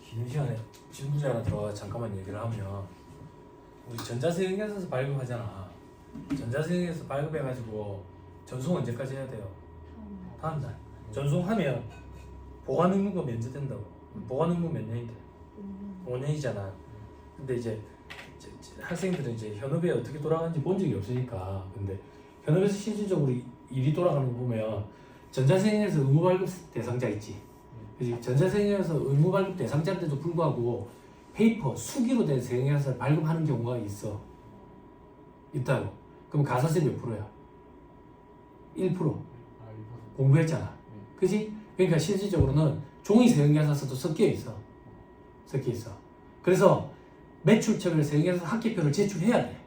긴 시간에 질문이 하나 들어가 잠깐만 얘기를 하면 우리 전자세형에서 발급하잖아. 전자세형에서 발급해가지고 전송 언제까지 해야 돼요? 다음 달. 전송하면 보관 의무가 면제된다고. 보관 의무 몇 년인데? 5년이잖아. 근데 이제 학생들은 이제 현업에 어떻게 돌아가는지 본 적이 없으니까. 근데 현업에서 실질적으로 일이 돌아가는 거 보면 전자세형에서 의무 발급 대상자 있지. 그지? 전자세형에서 의무 발급 대상자인데도 불구하고 페이퍼 수기로 된 세형에서 발급하는 경우가 있다고. 그럼 가산세 몇 프로야? 1%. 공부했잖아. 그지? 그러니까 실질적으로는 종이 세형계산서도 섞여 있어. 그래서 매출처를 세형계산서 합계표를 제출해야 돼.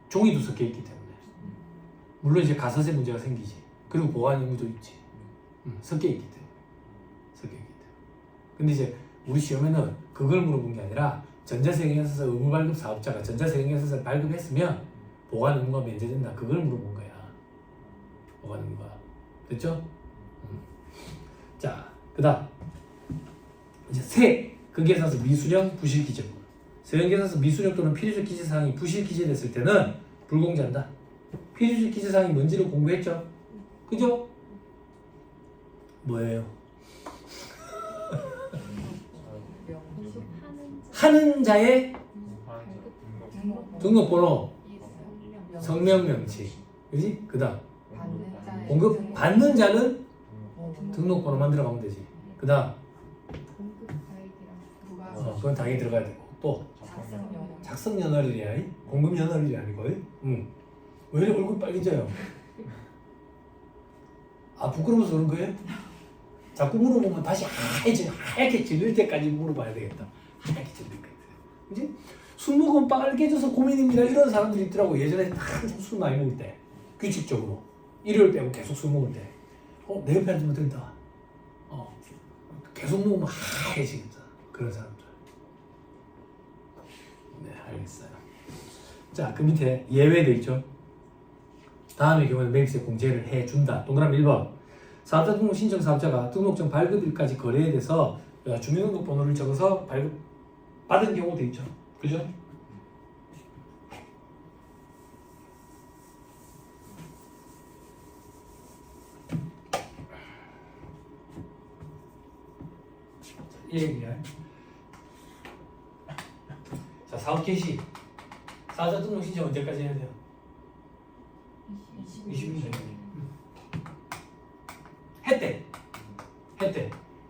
종이도 섞여 있기 때문에. 물론 이제 가산세 문제가 생기지. 그리고 보관 의무도 있지. 섞여 있기 때문에. 근데 이제 우리 시험에는 그걸 물어본 게 아니라 전자세형계산서 의무 발급 사업자가 전자세형계산서를 발급했으면 보관 의무가 면제된다. 그걸 물어본 거야. 보관 의무가. 됐죠? 자, 그다음 이제 극계산서 미수령 부실 기재물. 세형계산서 미수령 또는 필요적 기재사항이 부실 기재됐을 때는 불공제한다. 필요적 기재사항이 뭔지를 공부했죠? 그죠? 뭐예요? 하는 자의 등록번호, 성명명치, 그지? 그다음 공급 받는 자는 등록번호 만들어 가면 되지. 그다음 그건 당연히 들어가야 되고 또 작성 연월일이야. 공급 연월일이 아니고. 왜 이렇게 얼굴 빨개져요? 아 부끄러워서 그런 거예요? 자꾸 물어보면 다시 하얗게 질릴 때까지 물어봐야 되겠다. 하얗게 질릴 때까지. 그지? 술 먹으면 빨개져서 고민입니다. 이런 사람들이 있더라고. 예전에 한참 술 많이 먹을 때 규칙적으로 일요일 빼고 계속 술 먹을 때 내 옆에 앉으면 된다. 계속 먹으면 하얘지겠다. 그런 사람들. 네, 알겠어요. 자, 그 밑에 예외도 있죠. 다음의 경우는 매입세 공제를 해준다. 동그라미 1번. 사업자 등록 신청 사업자가 등록전 발급일까지 거래에 대해서 주민등록번호를 적어서 발급 받은 경우도 있죠. 그죠? 이 얘기야. 자, 사업 개시. 사업자 등록 신청 언제까지 해야 돼요? 20일 전에.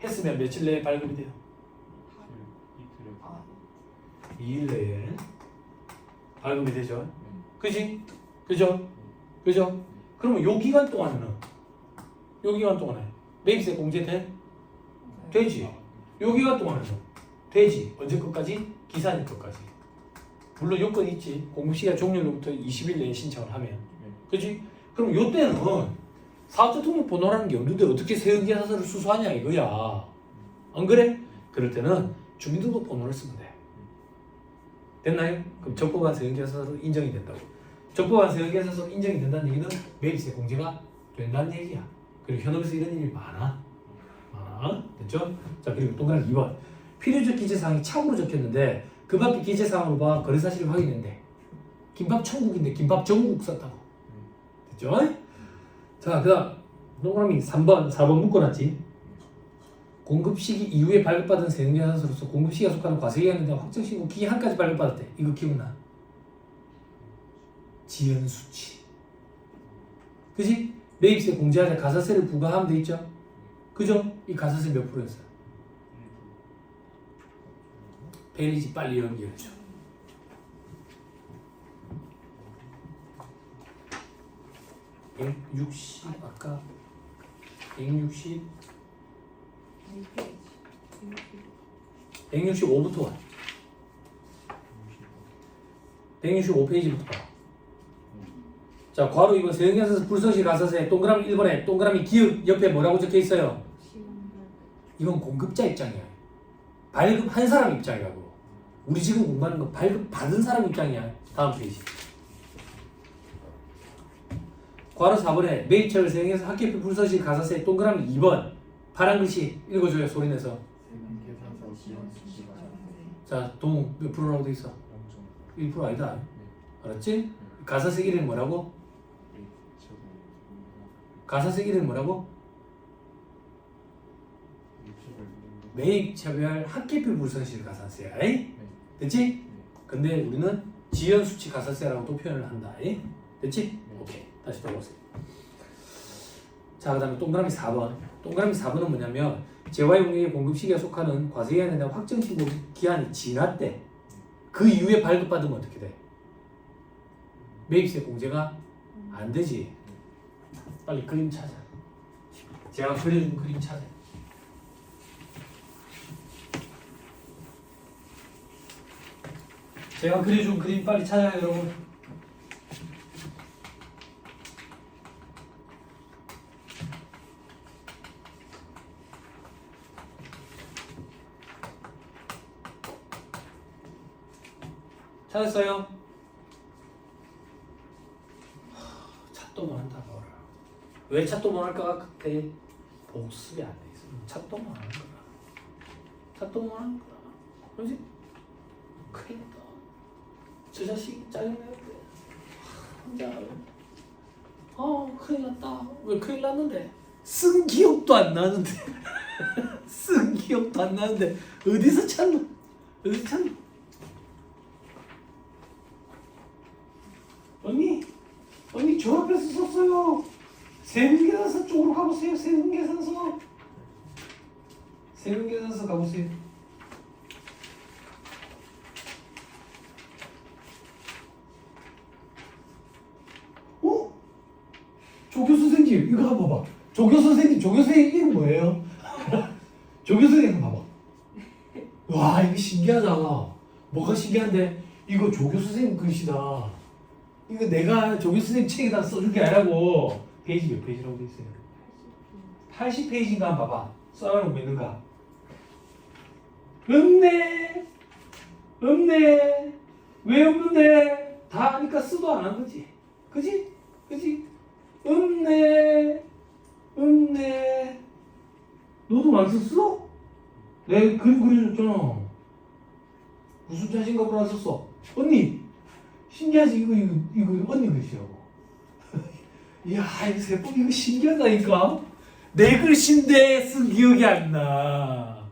했으면 며칠 내에 발급이 돼요? 2일 내에 발급이 되죠. 그지? 그죠? 그러면 요 기간 동안에 매입세 공제 돼? 되지. 요 기간 동안에는 되지. 언제 끝까지? 기산일 끝까지. 물론 요건이 있지. 공급시간 종료로부터 20일 내에 신청을 하면. 그지? 그럼 요 때는 사업자 등록번호라는 게 없는데 어떻게 세형계산서를 수수하냐 이거야. 안 그래? 그럴 때는 주민등록번호를 쓰면 돼. 됐나요? 그럼 적법한 세형계산서로 인정이 된다고. 적법한 세형계산서로 인정이 된다는 얘기는 매입세 공제가 된다는 얘기야. 그리고 현업에서 이런 일이 많아. 됐죠? 자, 그리고 동그라미 2번. 필요적 기재사항이 참고로 적혔는데 그 밖에 기재사항으로 봐 거래사실을 확인했는데 김밥 천국인데 김밥 전국 썼다고. 됐죠? 자, 그 다음 동그라미 3번, 4번 묶어놨지. 공급시기 이후에 발급받은 세형계산서로서 공급시기가 속하는 과세기간에 대한 확정신고 기한까지 발급받을 때 이거 기억나? 지연수치. 그지? 매입세 공제하자 가산세를 부과하면 돼 있죠? 그죠? 이 가산세 몇 프로였어요? 페이지 빨리 연기해줘. 아까 165부터 와. 165페이지부터 봐. 자, 괄호 2번 세형계산서 불성실 가산세 동그라미 1번에 동그라미 기역 옆에 뭐라고 적혀 있어요? 이건 공급자 입장이야. 발급한 사람 입장이라고. 우리 지금 공부하는 건 발급받은 사람 입장이야. 다음 페이지. 괄호 4번에 매입처를 세형계산서 합계표 불성실 가산세 동그라미 2번 파란 글씨 읽어줘요. 소리내서. 계산서 지원 수치가 자, 동 몇 프로라고 돼 있어? 1% 아니다. 알았지? 가사색 이름이 뭐라고? 가사색 이름이 뭐라고? 매입차별 합계표 불성실 가산세야. 됐지? 근데 우리는 지연 수치 가산세라고도 표현을 한다. 됐지? 오케이. 다시 들어보세요. 자, 그 다음에 동그라미 4번. 동그라미 4번은 뭐냐면 재화용액의 공급 시기에 속하는 과세기한에 대한 확정 신고 기한이 지났대. 그 이후에 발급받으면 어떻게 돼? 매입세 공제가 안 되지. 빨리 그림 찾아. 제가 그려준 그림 찾아. 제가 그려준 그림 빨리 찾아요, 여러분. 찾았어요? 찾도 못한다 뭐라. 왜 찾도 못할 것 같아? 복습이 안 돼 있어. 찾도 못하는 거야. 찾도 못하는 거야. 그렇지? 큰일 났다. 저 자식 짜증내는데 혼자. 큰일 났다. 왜 큰일 났는데? 쓴 기억도 안 나는데. 쓴 기억도 안 나는데 어디서 찾노? 어디서 찾노? 언니 저 앞에서 섰어요. 세금계산서 쪽으로 가보세요. 세금계산서 가보세요. 조교 선생님 이거 한번 봐봐. 조교 선생님 이름 뭐예요? 조교 선생님 봐봐. 와 이거 신기하다. 뭐가 신기한데? 이거 조교 선생님 글씨다. 이거 내가 조교 선생님 책에다 써준 게 아니라고. 페이지 몇 페이지라고 돼 있어요? 80페이지인가 한번 봐봐. 써놓은 거 있는가? 없네. 왜 없는데? 다 아니까 쓰도 안 한 거지. 그지? 없네. 너도 안 썼어? 내가 그림 그려줬잖아. 무슨 자신감으로 안 썼어? 언니 신기하지? 이거 언니 글씨라고. 이야 이거 세법 이거 신기하다니까. 내 글씨인데 쓴 기억이 안 나.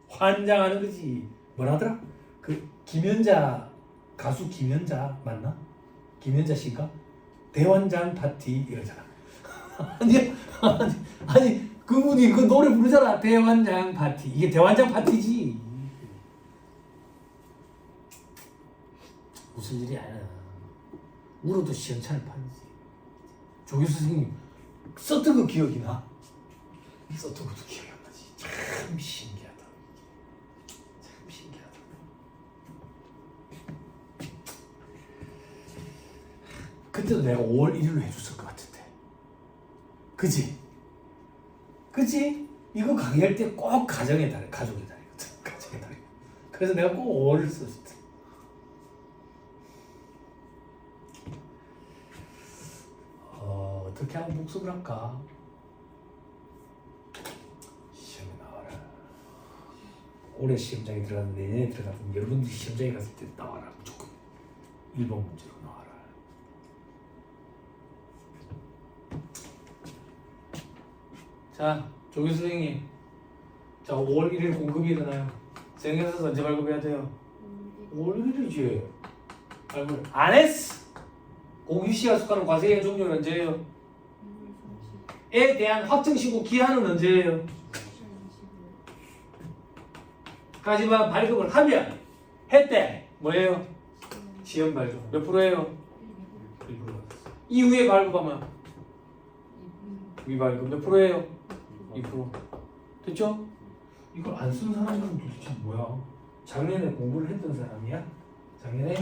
환장하는 거지. 뭐라더라? 그 김연자 가수 김연자 맞나? 김연자 씨인가? 대환장 파티 이러잖아. 아니 그분이 그 노래 부르잖아. 대환장 파티. 이게 대환장 파티지. 무슨 일이 아니야. 울어도 시원찮을 판이지. 조교 선생님 썼던 거 기억이 나? 썼던 것도 기억이 안 나지. 참 신기하다. 그때도 내가 5월 1일로 해줬을 것 같은데. 그지? 이거 강의할 때 꼭 가정의 달이거든. 가정의 달. 그래서 내가 꼭 5월을 썼을 때. 어떻게 하면 복습을 할까? 시험에 나와라. 올해 시험장에 들어갔는데 내년에 들어갔으면 여러분들이 시험장에 갔을 때 나와라. 무조건 1번 문제로 나와라. 자, 조교 선생님. 자, 5월 1일 공급이 일어나요. 생계사서 언제 발급해야 돼요? 5월 1일이지. 발급 안 했어. 공유시가 속하는 과세기한 종료는 언제예요? 에 대한 확정신고 기한은 언제예요? 까지만 발급을 하면 했대. 뭐예요? 시험 발급. 몇 프로예요? 1%. 이후에 발급하면 위발급 몇 프로예요? 2%. 됐죠? 이걸 안 쓴 사람은 도대체 뭐야? 작년에 공부를 했던 사람이야? 작년에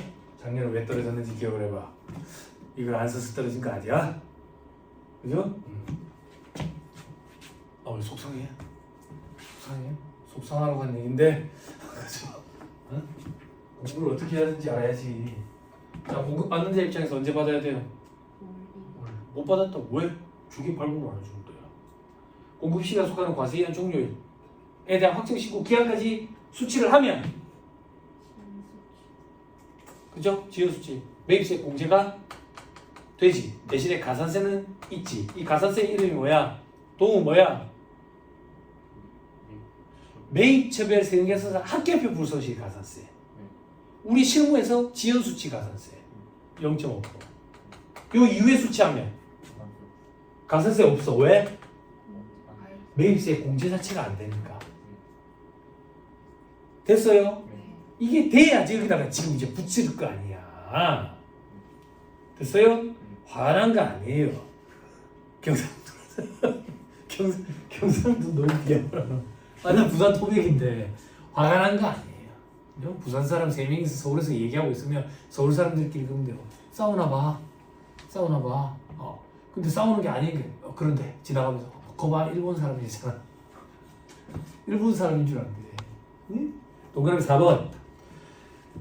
왜 떨어졌는지 기억을 해봐. 이걸 안 써서 떨어진 거 아니야? 그죠? 왜 속상해? 속상하러 간 얘기인데 그죠? 응? 공부를 어떻게 해야 되는지 알아야지. 자, 공급 받는 자 입장에서 언제 받아야 돼요? 못 받았다고 왜? 주기 발급을 안 해주는 거야. 공급 시기가 속하는 과세기한 종료일 대한 확정 신고 기한까지 수치를 하면 그죠? 지연 수치 매입세 공제가 되지. 대신에 가산세는 있지. 이 가산세 이름이 뭐야? 동은 뭐야? 매입처별 세금계산서 합계표 불소시 가산세. 우리 실무에서 지연 수치 가산세 0.5%. 요 이후에 수치하면 가산세 없어. 왜? 매입세 공제 자체가 안 되니까. 됐어요? 이게 돼야지 여기다가 지금 이제 붙일 거 아니야. 됐어요? 화난 거 아니에요. 경상도 너무 귀여워. 완전 부산 토백인데 화가 난 거 아니에요. 그냥 부산 사람 3명이서 서울에서 얘기하고 있으면 서울 사람들끼리 그러면 돼요. 싸우나 봐. 근데 싸우는 게 아닌 게 그런데 지나가면서 거봐 일본 사람이잖아. 일본 사람인 줄 알았는데. 응? 동그라미 4번.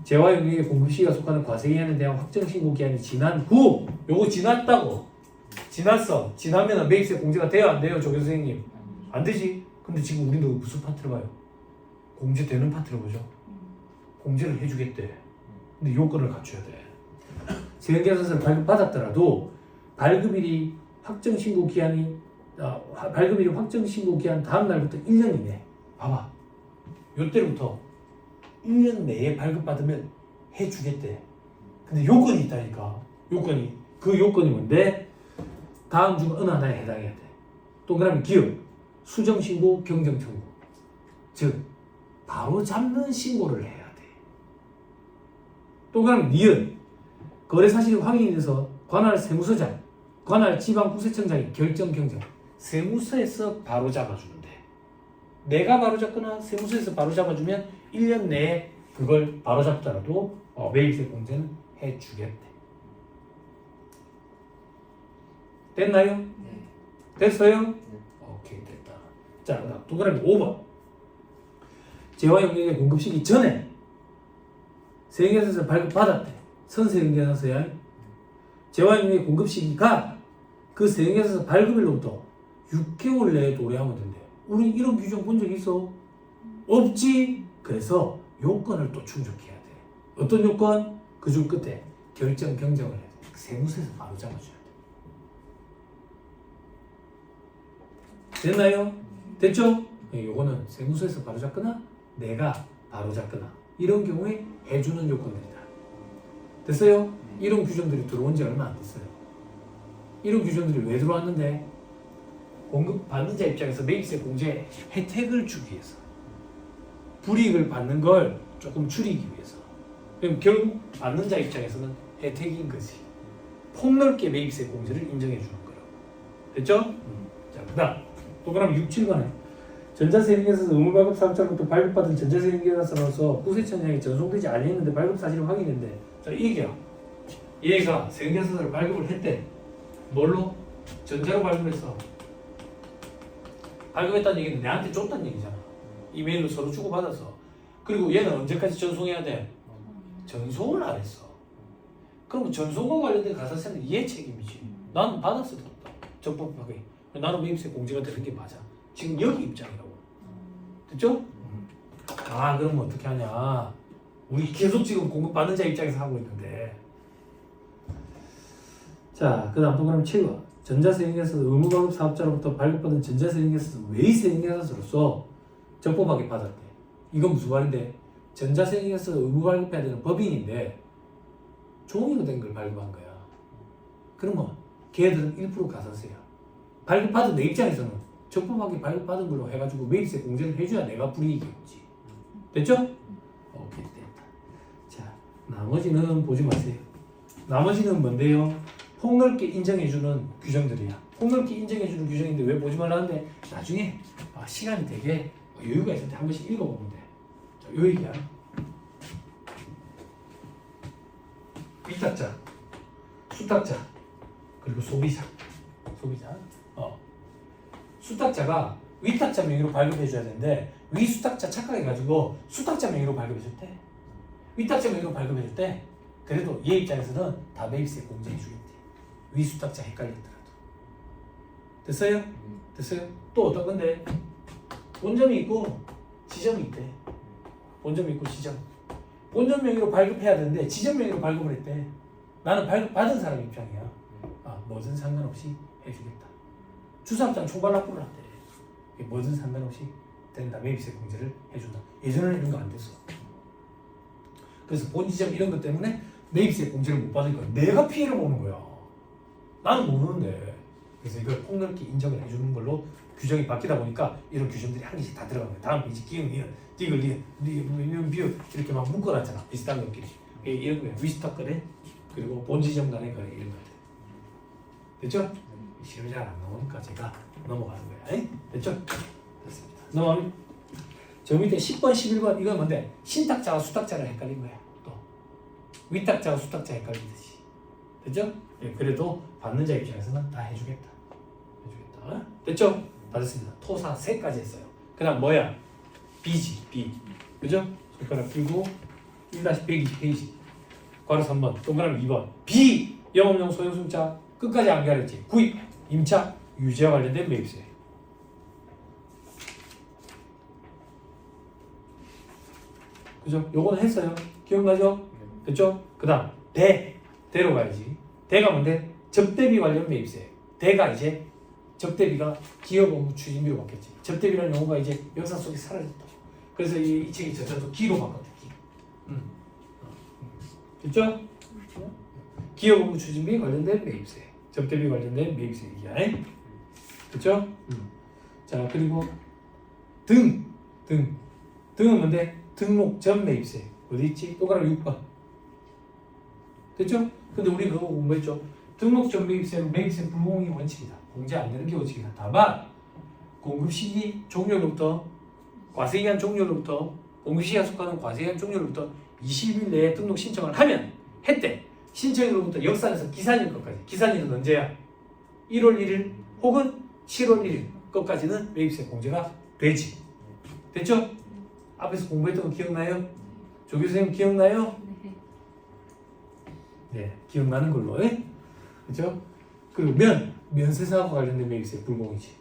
재화 용역의 공급 시기가 속하는 과세기한에 대한 확정 신고 기한이 지난 후, 요거 지났다고. 지났어. 지나면 매입세 공제가 돼요, 안 돼요, 조교 선생님? 안 되지. 근데 지금 우리는 무슨 파트를 봐요? 공제되는 파트를 보죠. 공제를 해주겠대. 근데 요건을 갖춰야 돼. 세금계산서를 발급받았더라도 발급일이 확정 신고 기한이 발급일이 확정 신고 기한 다음 날부터 1년 이내. 봐봐. 요때부터 1년 내에 발급받으면 해주겠대. 근데 요건이 있다니까. 요건이. 그 요건이 뭔데? 다음 중 어느 하나에 해당해야 돼. 동그라미 기업, 수정신고, 경정청구. 즉 바로 잡는 신고를 해야 돼. 동그라미 니은, 거래 사실이 확인이 돼서 관할 세무서장, 관할 지방국세청장이 결정 경정. 세무서에서 바로 잡아주는데 내가 바로 잡거나 세무서에서 바로 잡아주면 1년 내에 그걸 바로 잡더라도 매입세 공제는 해주겠대. 됐나요? 네. 됐어요? 오케이, 됐다. 자, 그다음 동그라미 5번. 재화 용역의 공급 시기 전에 세금계산서 발급받았대. 선세금계산서야. 재화 용역의 공급 시기가 그 세금계산서 발급일로부터 6개월 내에 도래하면 된대. 우리 이런 규정 본 적 있어? 없지? 그래서 요건을 또 충족해야 돼. 어떤 요건? 그 중 끝에 결정 경정을 해야 돼. 세무서에서 바로 잡아줘야 돼. 됐나요? 됐죠? 요거는 세무서에서 바로 잡거나 내가 바로 잡거나 이런 경우에 해주는 요건들이다. 됐어요? 이런 규정들이 들어온 지 얼마 안 됐어요. 이런 규정들이 왜 들어왔는데? 공급 받는 자 입장에서 매입세 공제 혜택을 주기 위해서, 불이익을 받는 걸 조금 줄이기 위해서. 그럼 결국 받는 자 입장에서는 혜택인 거지. 폭넓게 매입세 공제를 인정해 주는 거라고. 됐죠? 자, 그다음 동그라미 6, 7번에 전자세금계산서 의무발급 사업자로부터 발급받은 전자세금계산서로서 국세청장이 전송되지 아니했는데 발급 사실을 확인했는데, 자, 이 얘기야. 얘가 세금계산서를 발급을 했대. 뭘로? 전자로 발급했어. 발급했다는 얘기는 내한테 줬다는 얘기잖아. 이메일로 서로 주고받았어. 그리고 얘는 언제까지 전송해야 돼? 전송을 안 했어. 그럼 전송과 관련된 가산세는 얘 책임이지. 나는 받았을 때 없다. 적법하게. 나는 매입세 공제가 되는 게 맞아. 지금 여기 입장이라고. 됐죠? 아, 그럼 어떻게 하냐. 우리 계속 지금 공급받는 자 입장에서 하고 있는데. 자, 그 다음 동그라미 7번. 전자세금계산서 의무발급 사업자로부터 발급받은 전자세금계산서 외세금계산서로서 적법하게 받았대. 이건 무슨 말인데? 전자세금계산서 의무발급해야 되는 법인인데 종이로 된 걸 발급한 거야. 그러면 걔들은 1% 가산세야. 발급받은 내 입장에서는 적법하게 발급받은 걸로 해가지고 매입세 공제를 해줘야 내가 불이익이 없지. 됐죠? 오케이, 됐다. 자, 나머지는 보지 마세요. 나머지는 뭔데요? 폭넓게 인정해주는 규정들이야. 폭넓게 인정해주는 규정인데 왜 보지 말라는데 나중에 시간이 되게 여유가 있을 때 한 번씩 읽어보면 돼. 자, 요 얘기야. 위탁자, 수탁자, 그리고 소비자. 수탁자가 위탁자 명의로 발급해줘야 되는데 위수탁자 착각해가지고 수탁자 명의로 발급해줬대. 위탁자 명의로 발급해줬대. 그래도 얘 입장에서는 다 매입세 공제해주겠대. 위수탁자 헷갈리더라도. 됐어요? 됐어요? 또 어떤 건데? 원점이 있고 지점이 있대. 본점 있고 지점. 본점 명의로 발급해야 되는데 지점 명의로 발급을 했대. 나는 발급 받은 사람 입장이야. 아, 뭐든 상관없이 해주겠다. 주사업장 초발 납부를 한대. 뭐든 상관없이 된다. 매입세 공제를 해준다. 예전에는 이런 거 안 됐어. 그래서 본지점 이런 것 때문에 매입세 공제를 못 받으니까 내가 피해를 보는 거야. 나는 모르는데. 그래서 이걸 폭넓게 인정을 해주는 걸로 규정이 바뀌다 보니까 이런 규정들이 한 개씩 다 들어간 거야. 다음 페이지 기억, 니은, 디귿, 리은, 비읍 이렇게 막 묶어놨잖아. 비슷한 것끼리. 이런 거야. 위스터 거래 그리고 본지점 간의 거래 이런 것들. 됐죠? 시험이 잘 안 나오니까 제가 넘어가는 거야. 에이? 됐죠? 됐습니다. 넘어가면 저 밑에 10번, 11번 이건 뭔데? 신탁자와 수탁자를 헷갈린 거야. 또 위탁자와 수탁자 헷갈리듯이. 됐죠? 예, 그래도 받는 자 입장에서는 다 해주겠다. 해주겠다. 됐죠? 다 됐습니다. 토사 3까지 했어요. 그 다음 뭐야? B지, B. 그죠? 손가락 끼고 1-120페이지. 괄호 3번, 동그라미 2번. B! 영업용 소형순자 끝까지 안 가렸지. 구입, 임차, 유지와 관련된 매입세. 그죠? 요거는 했어요. 기억나죠? 됐죠? 그 다음 대로 가야지. 대가 뭔데? 접대비 관련 매입세. 대가 이제 접대비가 기업 업무 추진비로 바뀌었지. 접대비라는 용어가 이제 역사 속에 사라졌다. 그래서 이 책이 저자도 기로 바꿨대. 기. 됐죠? 기업 업무 추진비 관련된 매입세. 접대비 관련된 매입세 얘기야. 됐죠? 자, 그리고 등은 뭔데? 등록 전 매입세. 어디 있지? 동그라미 6번. 됐죠? 근데 우리 그거 공부했죠? 등록 전 매입세는 매입세 불공이 원칙이다. 공제 안 되는 게 원칙이다. 다만 공급 시기 종료로부터 과세기한 종료로부터 공급 시기에 속하는 과세기한 종료로부터 20일 내에 등록 신청을 하면 했대. 신청일로부터 역산해서 기산일 것까지. 기산일은 언제야? 1월 1일 혹은 7월 1일 것까지는 매입세 공제가 되지. 됐죠? 앞에서 공부했던 거 기억나요? 조교 선생님 기억나요? 네, 기억나는 걸로. 그렇죠? 그리고 면세사하고 관련된 매입세 불공이지.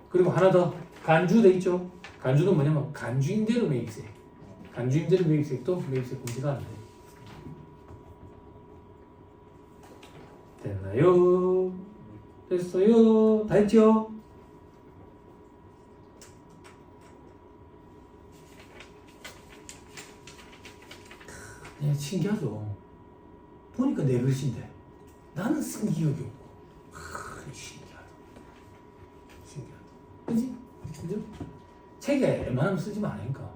그리고 하나 더 간주 돼 있죠? 간주는 뭐냐면 간주임대료 매입세. 간주임대료 매입세도 매입세 공제가 안 돼. 됐나요? 됐어요? 다 했죠? 그냥 신기하죠? 보니까 내 글씨인데 나는 쓴 기억이 없고 신기하다. 신기하다. 그지? 그죠? 책에 웬만하면 쓰지 말라니까.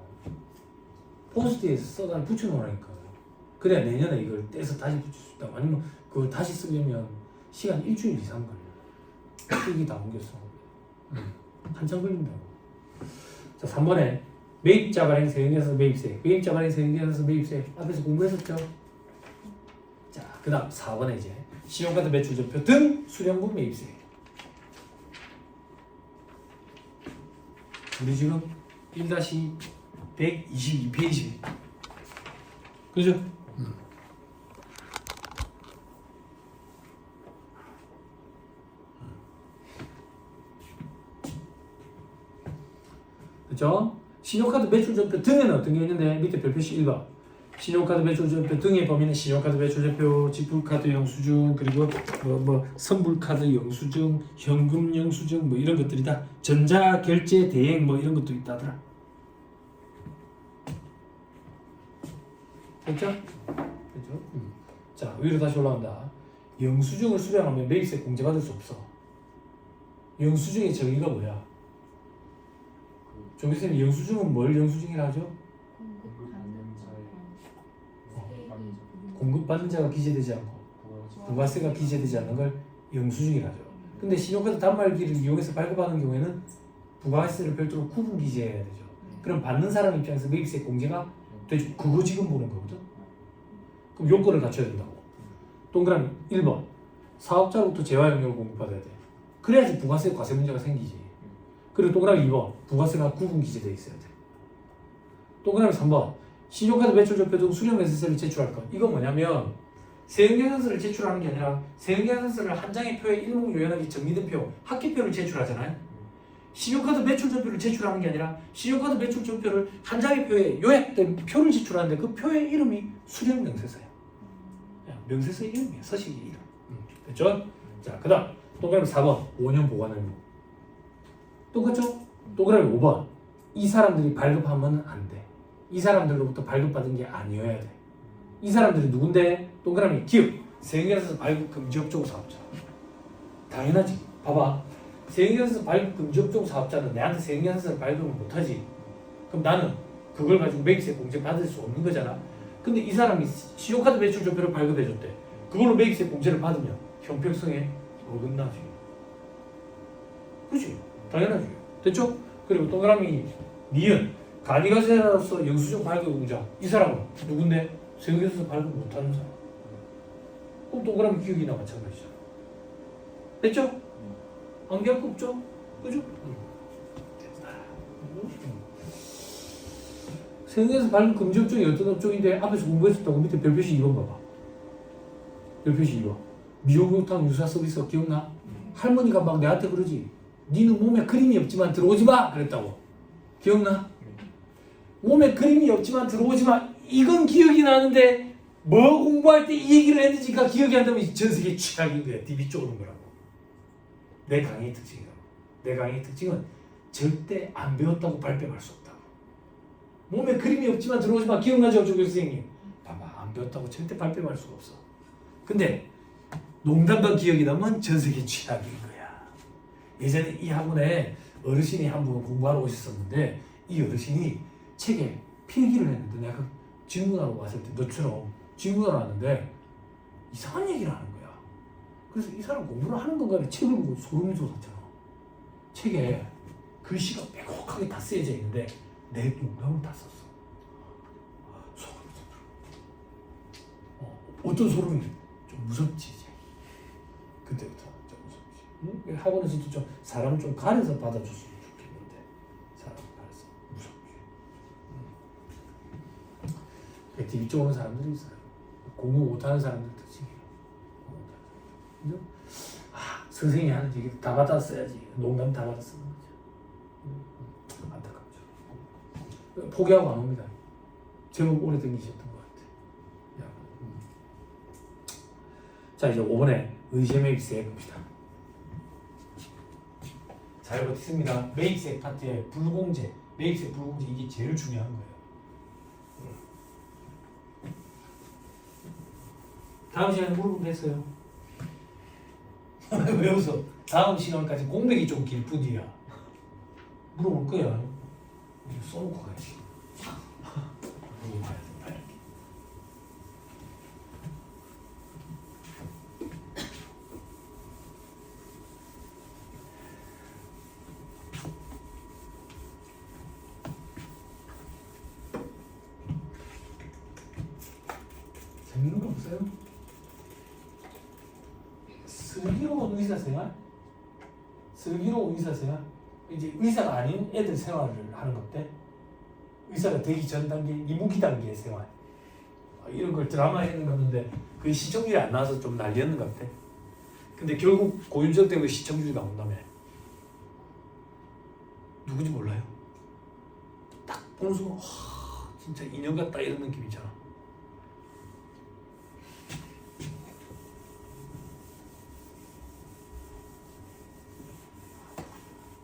포스트잇에 써다 붙여놓으라니까. 그래야 내년에 이걸 떼서 다시 붙일 수 있다고. 아니면 그걸 다시 쓰려면 시간 일주일 이상 걸려. 책이 다 옮겼어. 한참 걸린다고. 자, 3번에 매입자 발행 세액에서 매입세. 매입자 발행 세액에서 매입세. 앞에서 공부했었죠? 자, 그 다음 4번에 이제 신용카드 매출전표 등 수령분 매입세. 우리 지금 1-122페이지입니다. 그죠? 그죠? 신용카드 매출전표 등에는 어떤 게 있는데 밑에 별표시 1번 신용카드 매출전표 등의 범위는 신용카드 매출전표, 지불카드 영수증, 그리고 뭐 선불카드 영수증, 현금 영수증 뭐 이런 것들이다. 전자결제 대행 뭐 이런 것도 있다더라. 됐죠? 됐죠? 자, 위로 다시 올라간다. 영수증을 수령하면 매입세 공제받을 수 없어. 영수증의 정의가 뭐야? 조교수님 영수증은 뭘 영수증이라 하죠? 공급받는 자가 기재되지 않고 부가세가 기재되지 않는 걸 영수증이라 하죠. 근데 신용카드 단말기를 이용해서 발급하는 경우에는 부가세를 별도로 구분 기재해야 되죠. 그럼 받는 사람 입장에서 매입세 공제가 되죠. 그거 지금 보는 거거든. 그럼 요건을 갖춰야 된다고. 동그라미 1번 사업자로부터 재화 영역을 공급받아야 돼. 그래야지 부가세 과세 문제가 생기지. 그리고 동그라미 2번 부가세가 구분 기재되어 있어야 돼. 동그라미 3번 신용카드 매출전표 등 수령매수세를 제출할 것. 이건 뭐냐면 세액계산서를 제출하는 게 아니라 세액계산서를 한 장의 표에 일목요연하게 정리된 표, 합계표를 제출하잖아요. 신용카드 매출전표를 제출하는 게 아니라 신용카드 매출전표를 한 장의 표에 요약된 표를 제출하는데 그 표의 이름이 수령 명세서야. 명세서의 이름이야. 서식의 이름. 됐죠? 자, 그 다음 동그라미 4번 5년 보관 의무. 똑같죠? 동그라미 5번 이 사람들이 발급하면 안 돼. 이 사람들로부터 발급받은 게 아니어야 돼. 이 사람들이 누군데? 동그라미 기업 세경에서 발급 금지 업종 사업자. 당연하지. 봐봐. 세경에서 발급 금지 업종 사업자는 내한테 세경에서 발급을 못하지. 그럼 나는 그걸 가지고 매입세 공제 받을 수 없는 거잖아. 근데 이 사람이 신용카드 매출전표를 발급해줬대. 그걸로 매입세 공제를 받으면 형평성에 어긋나지. 그렇지? 당연하지. 됐죠? 그리고 동그라미 니은 간이가세라로서 영수증 발급 공자. 이 사람은 누군데? 세경에서 발급 못하는 사람. 그럼 동그라미 기억이나 마찬가지잖아. 됐죠? 안개할 거 없죠? 그죠? 됐다. 세경에서 발급 금지 업종이 어떤 업종인데 앞에서 공부했었다고 밑에 별표시 2번 봐봐. 별표시 2번. 미용욕탕 유사 서비스 기억나? 할머니가 막 내한테 그러지. 니는 몸에 그림이 없지만 들어오지 마! 그랬다고. 기억나? 몸에 그림이 없지만 들어오지 마. 이건 기억이 나는데 뭐 공부할 때 이 얘기를 했는지가 기억이 안 나면 전 세계 최악인 거야. DB 쪽으로 거라고. 내 강의의 특징이라고. 내 강의의 특징은 절대 안 배웠다고 발뺌할 수 없다고. 몸에 그림이 없지만 들어오지 마. 기억나죠, 조 교수님? 봐봐, 안 배웠다고 절대 발뺌할 수가 없어. 근데 농담과 기억이 나면 전 세계 최악인 거야. 예전에 이 학원에 어르신이 한 분 공부하러 오셨었는데 이 어르신이 책에 필기를 했는데 내가 질문하러 왔을 때 너처럼 질문하러 왔는데 이상한 얘기를 하는 거야. 그래서 이 사람 공부를 하는 건가 책을 보고 소름이 돋았잖아. 책에 글씨가 빼곡하게 다 쓰여져 있는데 내 농담을 다 썼어. 소름이 돋더라. 어떤 소름이? 좀 무섭지 이제. 그때부터 좀 무섭지. 응? 학원에서도 좀 사람 좀 가려서 받아줬으면 좋겠는데 사람 가려서 무섭지. TV 쪽 오는 사람들이 있어요. 공부 못하는 사람들 특징이에요. 그죠? 아, 선생님이 하는 얘기 다 받았어야지. 농담 다 받아 쓰는 거죠. 안타깝죠. 포기하고 안 옵니다. 제법 오래 다니셨던 것 같아요. 자, 이제 5번에 의제 매입세 봅시다. 잘 버티습니다. 매입세 파트의 불공제, 매입세 불공제 이게 제일 중요한 거예요. 다음 시간에 물어보면 됐어요. 왜 웃어? 다음 시간까지 공백이 좀 길 뿐이야. 물어볼 거야. 써놓고 가야지. 물어봐야 된다. 재밌는 거 없어요? 슬기로운 의사생활? 슬기로운 의사생활? 이제 의사가 아닌 애들 생활을 하는 건데 의사가 되기 전 단계, 이무기 단계의 생활 이런 걸 드라마에 했는데 그 시청률이 안 나와서 좀 난리였는 것 같아. 근데 결국 고윤정 때문에 시청률이 나온다며. 누군지 몰라요? 딱 보는 순간 와 진짜 인형 같다 이런 느낌이잖아.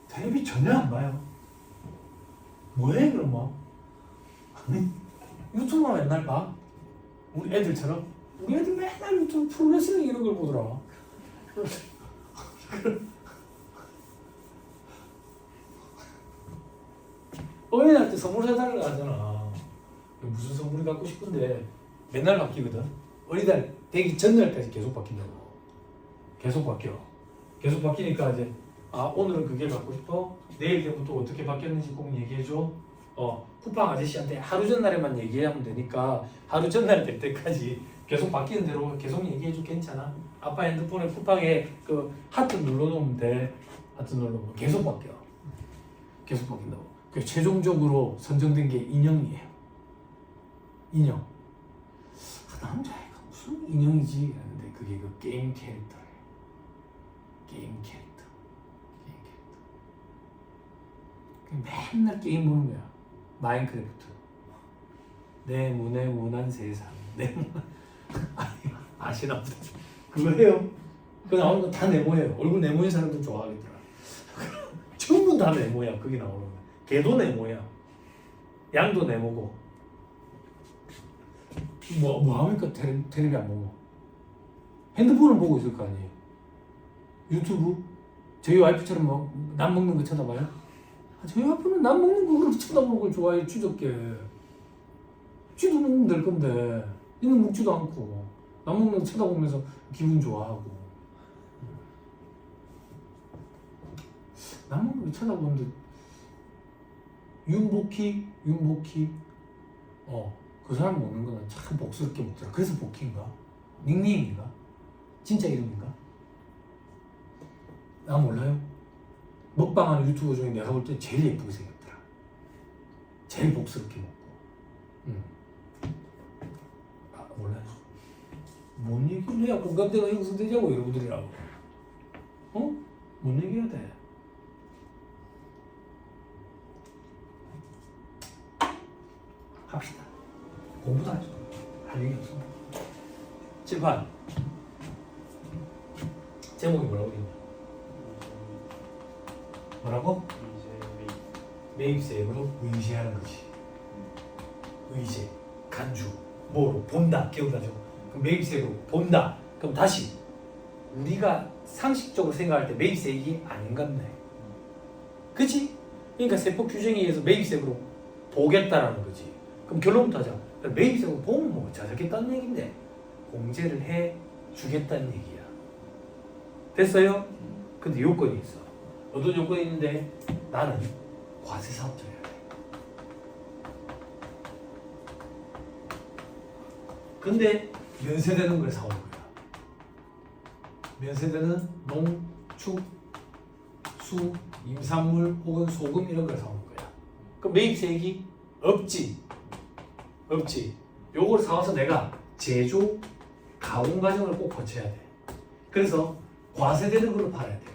텔레비 전혀 안 봐요. 뭐해 그럼 뭐? 유튜브만 맨날 봐. 우리 애들처럼. 우리 애들 맨날 유튜브 프로레슬링 이런 걸 보더라. 어린이날 때 선물 사달라고 하잖아. 무슨 선물이 갖고 싶은데 맨날 바뀌거든. 어린이날 되기 전날까지 계속 바뀐다고. 계속 바뀌어. 계속 바뀌니까 이제 아 오늘은 그게 갖고 싶어? 내일 되면 또 어떻게 바뀌었는지 꼭 얘기해줘. 쿠팡 아저씨한테 하루 전날에만 얘기하면 되니까 하루 전날 될 때까지 계속 바뀌는 대로 계속 얘기해줘. 괜찮아. 아빠 핸드폰에 쿠팡에 그 하트 눌러놓으면 돼. 하트 눌러놓으면 계속 바뀌어. 계속 바뀐다고. 그 최종적으로 선정된 게 인형이에요. 인형. 남자애가 무슨 인형이지? 했는데 그게 그 게임 캐릭터예요. 게임 캐릭터. 맨날 게임 보는 거야. 마인크래프트. 네모네모난 세상. 아시나 보다. 그거 해요. 그거 나오는 거 다 네모예요. 얼굴 네모인 사람들 좋아하겠더라. 전부 다 네모야. 거기 나오는 거. 개도 네모야. 양도 네모고. 뭐 합니까? 텔레비 안 보고. 핸드폰을 보고 있을 거 아니에요. 유튜브? 저희 와이프처럼 뭐 남 먹는 거 쳐다봐요? 저희 와이프는 남 먹는 거 그렇게 쳐다보는 걸 좋아해. 추적게. 쥐도 먹으면 될 건데 얘는 먹지도 않고 남 먹는 거 쳐다보면서 기분 좋아하고. 남 먹는 거 쳐다보는데 윤복희 그 사람 먹는 거는 참 복스럽게 먹더라. 그래서 복희인가? 닉네임인가? 진짜 이름인가? 나 몰라요. 먹방하는 유튜버 중에 내가 볼 때 제일 예쁘게 생겼더라. 제일 복스럽게 먹고. 몰라요. 뭔 얘기를 해야 공감대가 형성되자고 여러분들이라고. 뭔 얘기해야 돼? 합시다. 공부도 하죠. 할 얘기 없어. 칠판. 제목이 뭐라고 있냐? 뭐라고? 매입세액으로 의제하는 거지. 의제, 간주, 뭐로 본다, 깨우다죠. 그럼 매입세액으로 본다. 그럼 다시 우리가 상식적으로 생각할 때 매입세액이 아닌 같네. 그치? 그러니까 세법 규정에 의해서 매입세액으로 보겠다라는 거지. 그럼 결론부터 하자. 매입세액으로 보면 뭐 자작했다는 얘기인데 공제를 해 주겠다는 얘기야. 됐어요? 근데 요건이 있어. 어떤 요건이 있는데 나는 과세사업자야. 근데 면세되는 걸 사오는 거야. 면세되는 농, 축, 수, 임산물 혹은 소금 이런 걸 사오는 거야. 그럼 매입세액이 없지. 요걸 사와서 내가 제조, 가공 과정을 꼭 거쳐야 돼. 그래서 과세되는 걸로 팔아야 돼.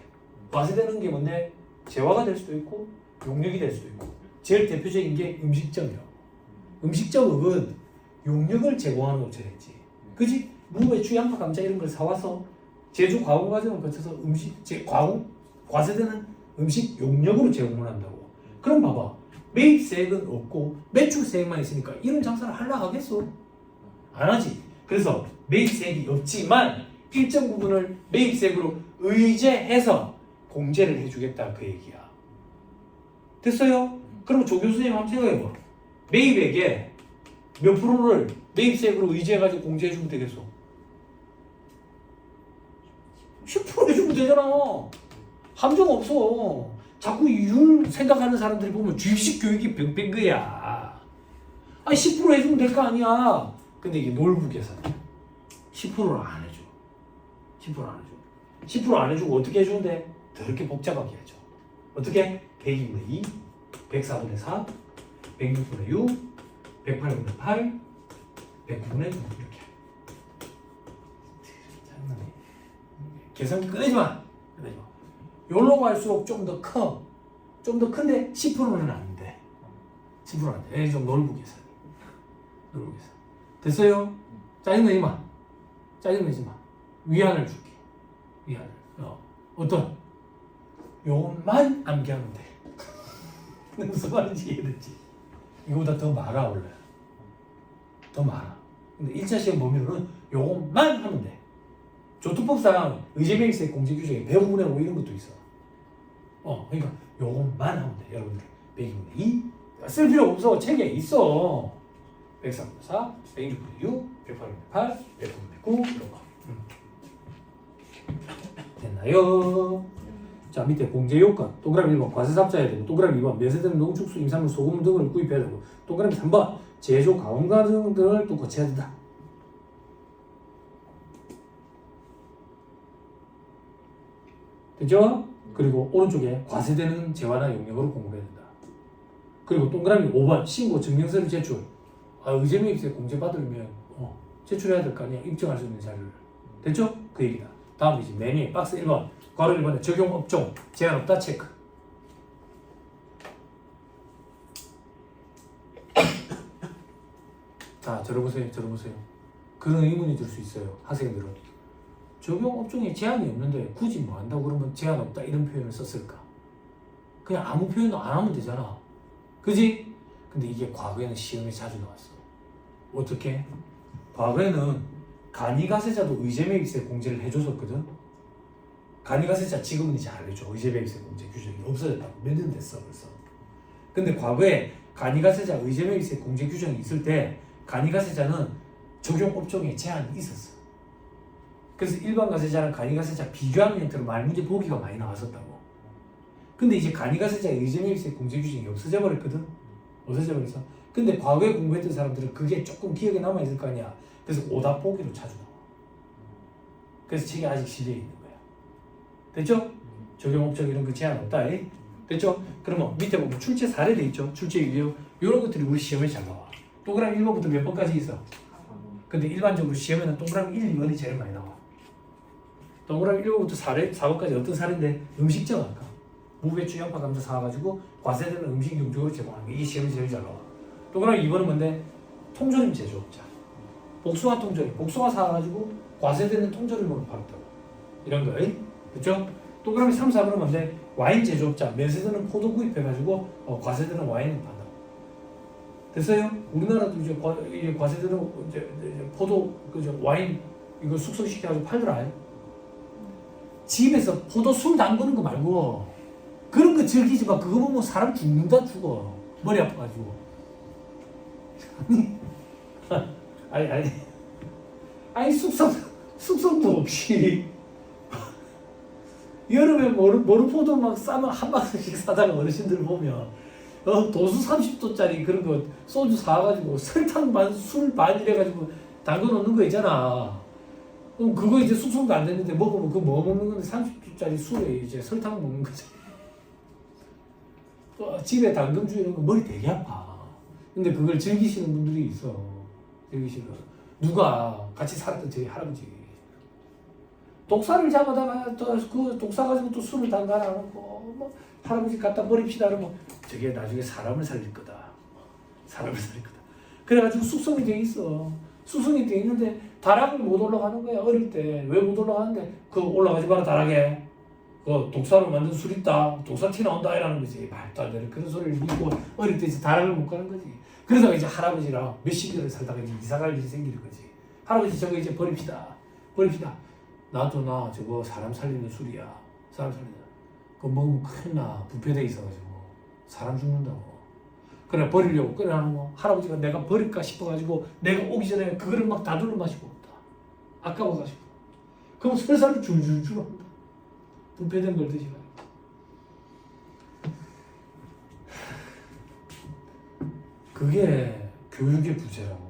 과세되는 게 뭔데? 재화가 될 수도 있고 용역이 될 수도 있고. 제일 대표적인 게 음식점이요. 음식점은 용역을 제공하는 업체겠지. 그지? 무, 배추, 양파, 감자 이런 걸 사와서 제조 가공 과정을 거쳐서 과세되는 음식 용역으로 제공을 한다고. 그럼 봐봐. 매입세액은 없고 매출세액만 있으니까 이런 장사를 하려고 하겠어? 안 하지. 그래서 매입세액이 없지만 일정 부분을 매입세액으로 의제해서 공제를 해주겠다 그 얘기야. 됐어요? 그럼 조 교수님 한번 생각해봐. 매입액에 몇 프로를 매입세액으로 의제해가지고 공제해주면 되겠어? 10% 해주면 되잖아. 함정 없어. 자꾸 윤 생각하는 사람들이 보면 주입식 교육이 뱅뱅 거야. 아니 10% 해주면 될 거 아니야. 근데 이게 놀부 계산. 10%를 안 해줘. 10% 안 해줘. 10% 안 해주고 어떻게 해주는데? 더럽게 복잡하게 해줘. 어떻게? 102분의 2, 104분의 4, 106분의 6, 108분의 8, 109분의 6 이렇게. 장난해. 계산기 꺼내지 마. 요로 갈수록 좀 더 커. 좀 더 큰데 10%는 안 돼. 10%는 안 돼. 좀 놀부 계산. 놀부 계산. 됐어요? 짜증내지 마. 짜증내지 마. 위안을 줄게. 위안을. 어떤? 요것만 암기하면 돼. 무슨 말인지 이해됐지? 이거보다 더 많아 원래. 더 많아. 근데 1차 시험 보면은 요것만 하면 돼. 조투법상 의제매입세액 공제 규정에 105분의 5 이런 것도 있어. 그러니까 요것만 하면 돼. 여러분들 102분의 2 쓸 필요 없어. 책에 있어. 103분의 4, 106분의 6, 108분의 8, 109분의 9 이런 거. 됐나요? 자 밑에 공제 요건 동그라미 1번 과세사업자야 되고 동그라미 2번 면세되는 농축수, 임산물, 소금 등을 구입해야 되고 동그라미 3번 제조, 가공 과정 등을 또 거쳐야 된다. 됐죠? 그리고 오른쪽에 과세되는 재화나 용역으로 공급해야 된다. 그리고 동그라미 5번 신고 증명서를 제출. 의제매입세 공제 받으려면 제출해야 될 거 아니야. 입증할 수 있는 자료를. 됐죠? 그 얘기다. 다음 이제 메뉴 박스 1번 괄호 1번에 적용 업종 제한 없다 체크. 자, 들어보세요. 그런 의문이 들 수 있어요. 학생들은 적용 업종에 제한이 없는데 굳이 뭐 한다고 그러면 제한 없다 이런 표현을 썼을까? 그냥 아무 표현도 안 하면 되잖아. 그지? 근데 이게 과거에는 시험에 자주 나왔어. 어떻게? 과거에는 간이가세자도 의제매입세 공제를 해줬었거든. 간이가세자 지금은 이제 안 해줘. 의제매입세 공제 규정이 없어졌다고. 몇 년 됐어 벌써. 근데 과거에 간이가세자 의제매입세 공제 규정이 있을 때 간이가세자는 적용 업종에 제한이 있었어. 그래서 일반 가세자랑 간이가세자 비교하는 형태로 말문제 보기가 많이 나왔었다고. 근데 이제 간이가세자 의제매입세 공제 규정이 없어져 버렸거든. 없어져 버렸어. 근데 과거에 공부했던 사람들은 그게 조금 기억에 남아 있을 거 아니야. 그래서 오답 보기로 자주 나와. 그래서 책이 아직 실려 있는 거야. 됐죠? 적용 업종 이런 거 제한 없다. 됐죠? 그러면 밑에 보면 출제 사례 돼 있죠? 출제 유형 이런 것들이 우리 시험에 잘 나와. 동그라미 1번부터 몇 번까지 있어? 근데 일반적으로 시험에는 동그라미 1, 2번이 제일 많이 나와. 동그라미 1번부터 4번까지 어떤 사례인데 음식점 아까 무배추 양파 감자 사와가지고 과세되는 음식 용적으로 제공하는 거. 이게 시험에 제일 잘 나와. 동그라미 2번은 뭔데? 통조림 제조업자. 복숭아 통조림. 복숭아 사와가지고 과세되는 통조림으로 팔았다고. 이런 거. 그렇죠? 동그라미 3, 4번은 뭔데? 와인 제조업자. 면세되는 포도 구입해가지고 과세되는 와인을 판다고. 됐어요? 우리나라도 이제 과세되는 이제 포도 그죠 와인 이거 숙성시켜가지고 팔더라. 집에서 포도 술 담그는 거 말고 그런 거 즐기지 마. 그거 보면 사람 죽는다 죽어. 머리 아파가지고. 아니 숙성도 없이 여름에 모르포도 막 싸면 한 박스씩 사다가 어르신들 보면 도수 30도짜리 그런 거 소주 사가지고 설탕 반, 술 반 이래가지고 담궈 놓는 거 있잖아. 그럼 그거 이제 숙성도 안 됐는데 먹으면 그거 뭐 먹는 건데 30도짜리 술에 이제 설탕 먹는 거지. 집에 당근주 이런 거 머리 되게 아파. 근데 그걸 즐기시는 분들이 있어. 즐기시는 누가 같이 살았던 저희 할아버지 독사를 잡아다가 그 독사 가지고 또 술을 담가라 놓고 뭐 할아버지 갖다 버립시다 그러면 저게 나중에 사람을 살릴 거다. 사람을 살릴 거다. 그래가지고 숙성이 돼 있어. 숙성이 돼 있는데 다락을 못 올라가는 거야. 어릴 때 왜 못 올라가는데 그 올라가지 마라 다락에. 그 독사로 만든 술 있다. 독사 티 나온다 이라는 거지. 말도 안 되는 그런 소리를 믿고 어릴 때 이제 다락을 못 가는 거지. 그래서 이제 할아버지랑 몇십 년을 살다가 이제 이사갈 일이 생기는 거지. 할아버지 저거 이제 버립시다. 나도 나 저거 사람 살리는 술이야. 사람 살리는. 그거 먹으면 큰일 나. 부패돼 있어가지고 사람 죽는다고. 그래 버리려고 끓여놓은 거. 할아버지가 내가 버릴까 싶어가지고 내가 오기 전에 그거를 막 다둘러 마시고 온다. 아까워가지고. 그럼 설사를 줄줄줄 한다. 부패된 걸 드시라. 그게 교육의 부재라고.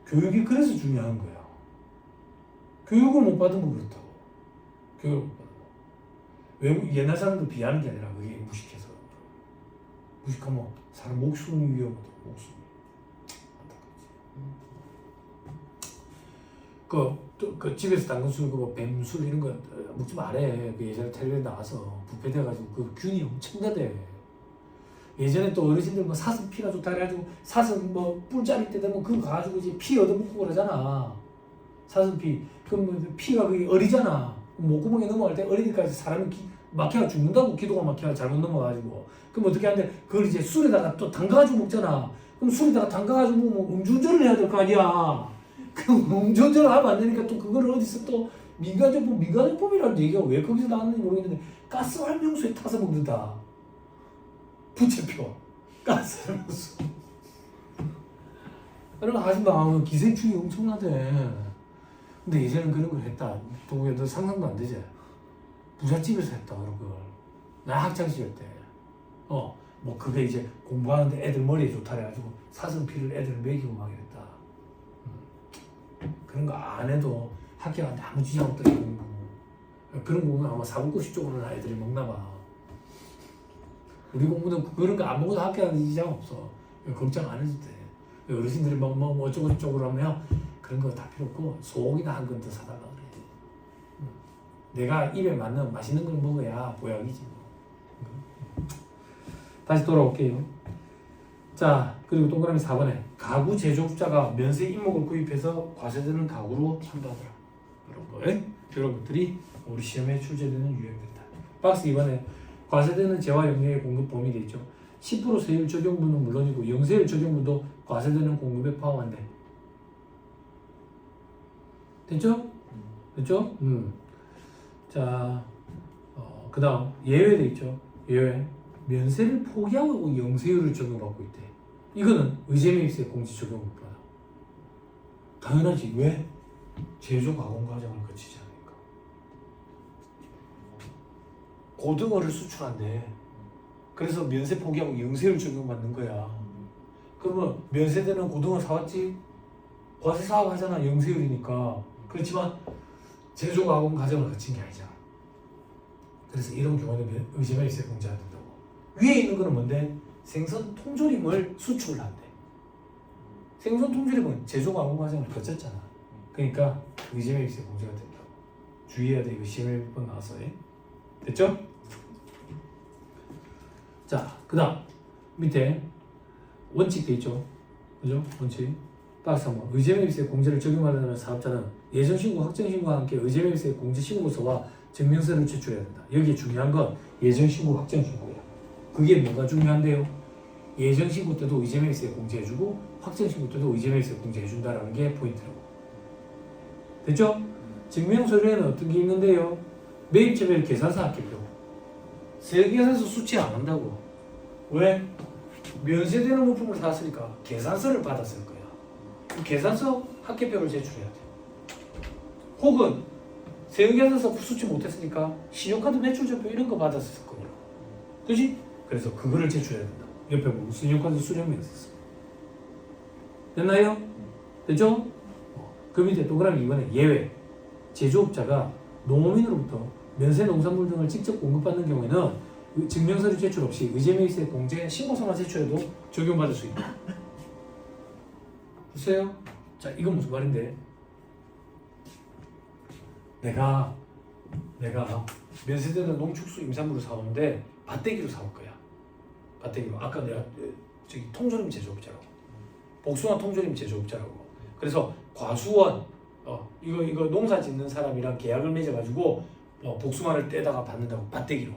교육이 그래서 중요한 거야. 교육을 못 받으면 그렇다고. 교육을 못 받으면. 외국 옛날 사람들 비하는 게 아니라 그게 무식해서. 무식하면 사람 목숨이 위험하다. 목숨이. 그 집에서 담근 술, 그 뱀술 이런 거 먹지 말래. 그 예전에 텔레비에 나와서 부패돼가지고 그 균이 엄청나대. 예전에 또 어르신들 뭐 사슴 피가 좋다 그래가지고 사슴 뭐 뿔자리 때 되면 그거 가지고 이제 피 얻어먹고 그러잖아. 사슴 피. 그럼 뭐 피가 그게 어리잖아. 목구멍에 넘어갈 때 어리니까 사람이 막혀가 죽는다고. 기도가 막혀가 잘못 넘어가가지고. 그럼 어떻게 하는데 그걸 이제 술에다가 또 담가가지고 먹잖아. 그럼 술에다가 담가가지고 뭐 음주운전을 해야 될 거 아니야. 그럼 음주운전을 하면 안 되니까 또 그거를 어디서 또 민간요법이라는 얘기가 왜 거기서 나왔는지 모르겠는데 가스 활명수에 타서 먹는다. 부채표 가스 활명수. 그런 거 하지 마. 기생충이 엄청나대. 근데 예전엔 그런 걸 했다. 동우야 너 상상도 안 되지? 부잣집에서 했다 그런 걸. 나 학창시절 때. 뭐 그게 이제 공부하는데 애들 머리에 좋다 그래가지고 사슴피를 애들 먹이고 막 이랬다. 그런 거 안 해도 학교 가는데 아무 지장 없다 공부. 그런 공부는 아마 사고고시 쪽으로는 애들이 먹나 봐. 우리 공부는 그런 거 안 먹어도 학교 가는 지장 없어. 걱정 안 해도 돼. 어르신들이 뭐 어쩌고 저쩌고 하면 그런 거 다 필요 없고 소고기나 한 건 더 사달라 그래. 내가 입에 맞는 맛있는 걸 먹어야 보약이지. 다시 돌아올게요. 자, 그리고 동그라미 4번에 가구 제조업자가 면세 임목을 구입해서 과세되는 가구로 한다더라. 이런 거, 이런 것들이 우리 시험에 출제되는 유형들이다. 박스 2번에 과세되는 재화 영역의 공급 범위 돼 있죠. 10% 세율 적용분은 물론이고 영세율 적용분도 과세되는 공급에 포함한대. 됐죠? 됐죠? 자, 그 다음 예외 돼 있죠. 예외. 면세를 포기하고 영세율을 적용받고 있대. 이거는 의제매입세 공제 적용 못 받아. 당연하지. 왜? 제조 가공 과정을 거치지 않으니까. 고등어를 수출한대. 그래서 면세 포기하고 영세율 적용받는 거야. 그러면 면세되는 고등어 사왔지? 과세 사업 하잖아. 영세율이니까. 그렇지만 제조 가공 과정을 거친 게 아니잖아. 그래서 이런 경우는 의제매입세 공제가 된다고. 위에 있는 거는 뭔데? 생선 통조림을 수출을 한대. 생선 통조림은 제조 가공 과정을 거쳤잖아. 그러니까 의제매입세 공제가 된다고. 주의해야 돼. 이거 시험에 몇 번 나와서. 됐죠? 자, 그 다음 밑에 원칙 돼 있죠. 그죠? 원칙. 박스 3번. 의제매입세 공제를 적용하려는 사업자는 예정신고, 확정신고와 함께 의제매입세 공제 신고서와 증명서를 제출해야 된다. 여기 중요한 건 예정신고, 확정신고야. 그게 뭐가 중요한데요? 예정신고 때도 의제매입세 공제해주고 확정신고 때도 의제매입세 공제해준다라는 게 포인트라고. 됐죠? 증명서류에는 어떤 게 있는데요? 매입처별 계산서 합계표. 세계에서 수치 안 한다고. 왜? 면세되는 물품을 샀으니까 계산서를 받았을 거야. 그 계산서 합계표를 제출해야 돼. 혹은 세계에서 수치 못했으니까 신용카드 매출전표 이런 거 받았을 거야. 그지? 그래서 그거를 제출해야 된다. 옆에 보면 신용카드 수령명이 있어. 됐나요? 됐죠? 그 밑에 동그라미 2번에 예외. 제조업자가 농어민으로부터 면세 농산물 등을 직접 공급받는 경우에는 증명서류 제출 없이 의제매입세 공제 신고서만 제출해도 적용받을 수 있다. 보세요. 자, 이건 무슨 말인데? 내가 면세되는 농축수 임산물을 사오는데 밭대기로 사올 거야. 밭대기로. 아까 내가 저기 통조림 제조업자라고. 복숭아 통조림 제조업자라고. 그래서 과수원 이거 농사 짓는 사람이랑 계약을 맺어가지고 복숭아를 떼다가 받는다고. 밭대기로.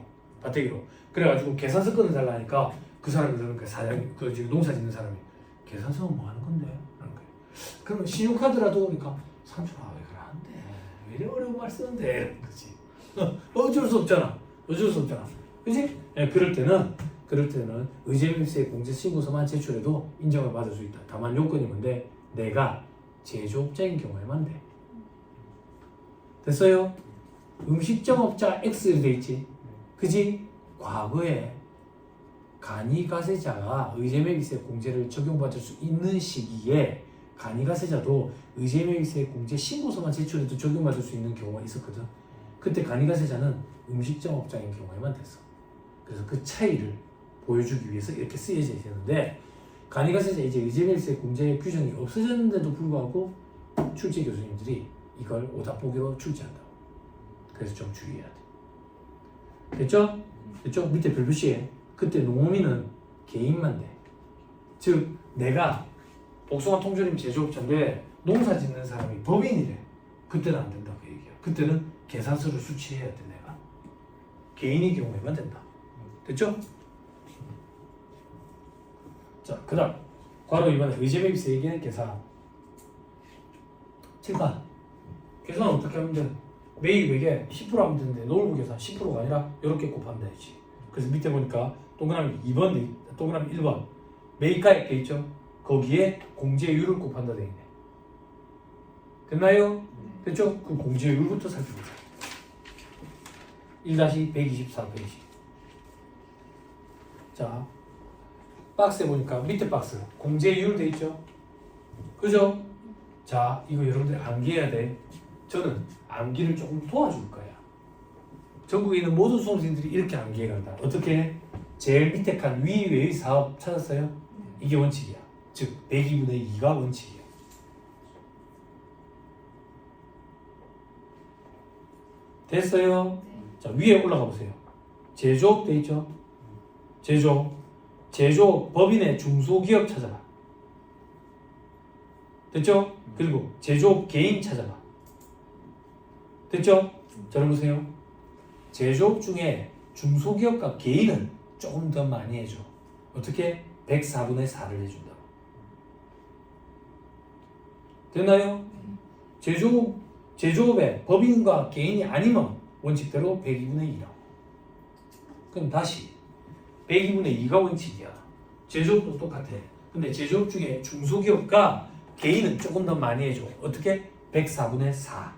그래가지고 계산서 끊어 달라니까 그 사람이 그러는 거야. 사장 그 지금 농사 짓는 사람이 계산서는 뭐 하는 건데? 그러는 거야. 그러면 신용카드라도 오니까 삼촌아 왜 그러는데? 왜 이래 어려운 말 쓰는데? 이런 거지. 어쩔 수 없잖아. 그지? 그럴 때는 의제매입세 공제 신고서만 제출해도 인정을 받을 수 있다. 다만 요건이 뭔데? 내가 제조업자인 경우에만 돼. 됐어요? 음식점업자 X로 돼 있지. 그지? 과거에 간이가세자가 의제매입세 공제를 적용받을 수 있는 시기에 간이가세자도 의제매입세 공제 신고서만 제출해도 적용받을 수 있는 경우가 있었거든. 그때 간이가세자는 음식점업자인 경우에만 됐어. 그래서 그 차이를 보여주기 위해서 이렇게 쓰여져 있었는데 간이가세자 이제 의제매입세 공제 규정이 없어졌는데도 불구하고 출제 교수님들이 이걸 오답보기로 출제한다. 그래서 좀 주의해야 돼. 됐죠? 밑에 별 표시에 그때 농어민은 개인만 돼. 즉 내가 복숭아 통조림 제조업자인데 농사 짓는 사람이 법인이래. 그때는 안 된다 그 얘기야. 그때는 계산서를 수취해야 돼. 내가 개인의 경우에만 된다. 됐죠? 자, 그 다음 괄호 2번에 의제매입세 얘기는 계산. 7번 계산 어떻게 하면 돼? 매입액에 10% 하면 되는데 노을부 계산 10%가 아니라 이렇게 곱하면 되지. 그래서 밑에 보니까 동그라미 2번, 동그라미 1번 매입가액 돼 있죠? 거기에 공제율을 곱한다 돼 있네. 됐나요? 됐죠? 그 공제율부터 살펴보자. 1-124페이지. 자, 박스에 보니까 밑에 박스 공제율 돼 있죠? 그죠? 자, 이거 여러분들 암기해야 돼. 저는 암기를 조금 도와줄 거야. 전국에 있는 모든 수험생들이 이렇게 암기해 간다. 어떻게? 제일 밑에 칸 위외의 사업 찾았어요? 이게 원칙이야. 즉 102분의 2가 원칙이야. 됐어요? 자, 위에 올라가 보세요. 제조업 돼 있죠? 제조업 제조업 법인의 중소기업 찾아봐. 됐죠? 그리고 제조업 개인 찾아봐. 됐죠? 잘 보세요. 제조업 중에 중소기업과 개인은 조금 더 많이 해줘. 어떻게? 104분의 4를 해준다. 됐나요? 제조업에 법인과 개인이 아니면 원칙대로 102분의 2라고. 그럼 다시 102분의 2가 원칙이야. 제조업도 똑같아. 근데 제조업 중에 중소기업과 개인은 조금 더 많이 해줘. 어떻게? 104분의 4.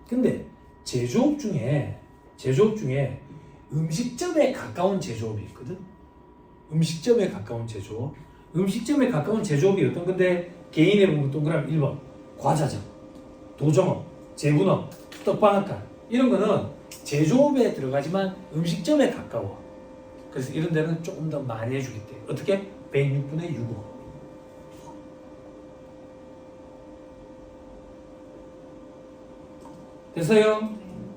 근데 제조업 중에 음식점에 가까운 제조업이 있거든. 음식점에 가까운 제조업. 음식점에 가까운 제조업이 어떤 건데? 개인의 보면 동그라미 1번 과자점, 도정업, 제분업, 떡방앗간 이런 거는 제조업에 들어가지만 음식점에 가까워. 그래서 이런 데는 조금 더 많이 해주겠대. 어떻게? 106분의 6호. 됐어요?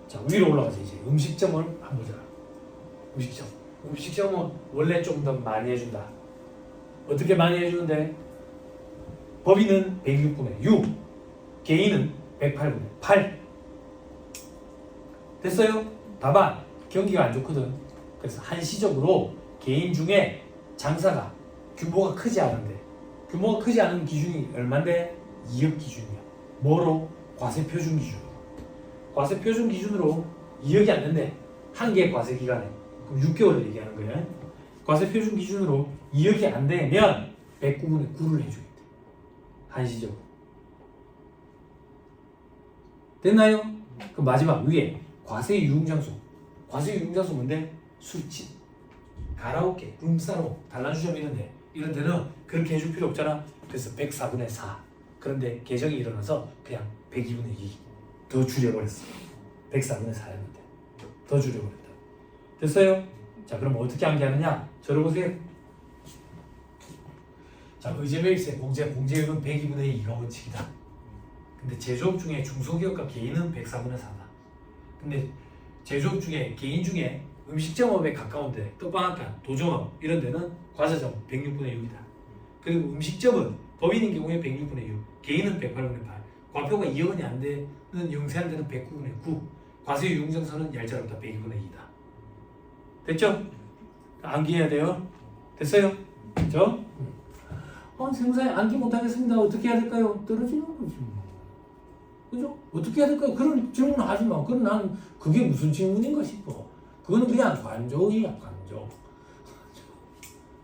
자, 위로 올라가서 이제 음식점을 한번 보자. 음식점은 원래 좀 더 많이 해준다. 어떻게 많이 해주는데? 법인은 106분의 6, 개인은 108분의 8. 됐어요? 다만 경기가 안 좋거든. 그래서 한시적으로 개인 중에 장사가 규모가 크지 않은데, 규모가 크지 않은 기준이 얼만데? 2억 기준이야. 뭐로? 과세표준 기준으로. 과세표준 기준으로 2억이 안 된대. 한 개 과세 기간에. 그럼 6개월을 얘기하는 거야. 과세표준 기준으로 2억이 안 되면 109분의 9를 해주겠대. 한시적으로. 됐나요? 그럼 마지막 위에 과세 유흥장소. 과세 유흥장소 뭔데? 술집, 가라오케, 룸사롱, 단란주점 이런 데는 그렇게 해줄 필요 없잖아. 그래서 104분의 4. 그런데 개정이 일어나서 그냥 102분의 2 더 줄여버렸어. 104분의 4였는데 더 줄여버렸다. 됐어요? 자, 그럼 어떻게 암기하느냐? 들어보세요. 자, 의제매입세 공제율은 102분의 2가 원칙이다. 근데 제조업 중에 중소기업과 개인은 104분의 4다. 근데 제조업 중에 개인 중에 음식점업에 가까운데 떡방앗간, 도정업 이런 데는 과자점 106분의 6이다. 그리고 음식점은 법인인 경우에 106분의 6, 개인은 108분의 8. 과표가 2억 원이 안 되는 영세한 데는 109분의 9. 과세 유흥장소는 얄짤없다 102분의 2다. 됐죠? 암기해야 돼요. 됐어요? 됐죠? 생사에 암기 못하겠습니다. 어떻게 해야 될까요? 떨어지는 거지. 그죠? 어떻게 해야 될까요? 그런 질문 하지 마. 그럼 난 그게 무슨 질문인가 싶어. 그거는 그냥 관종이야, 관종.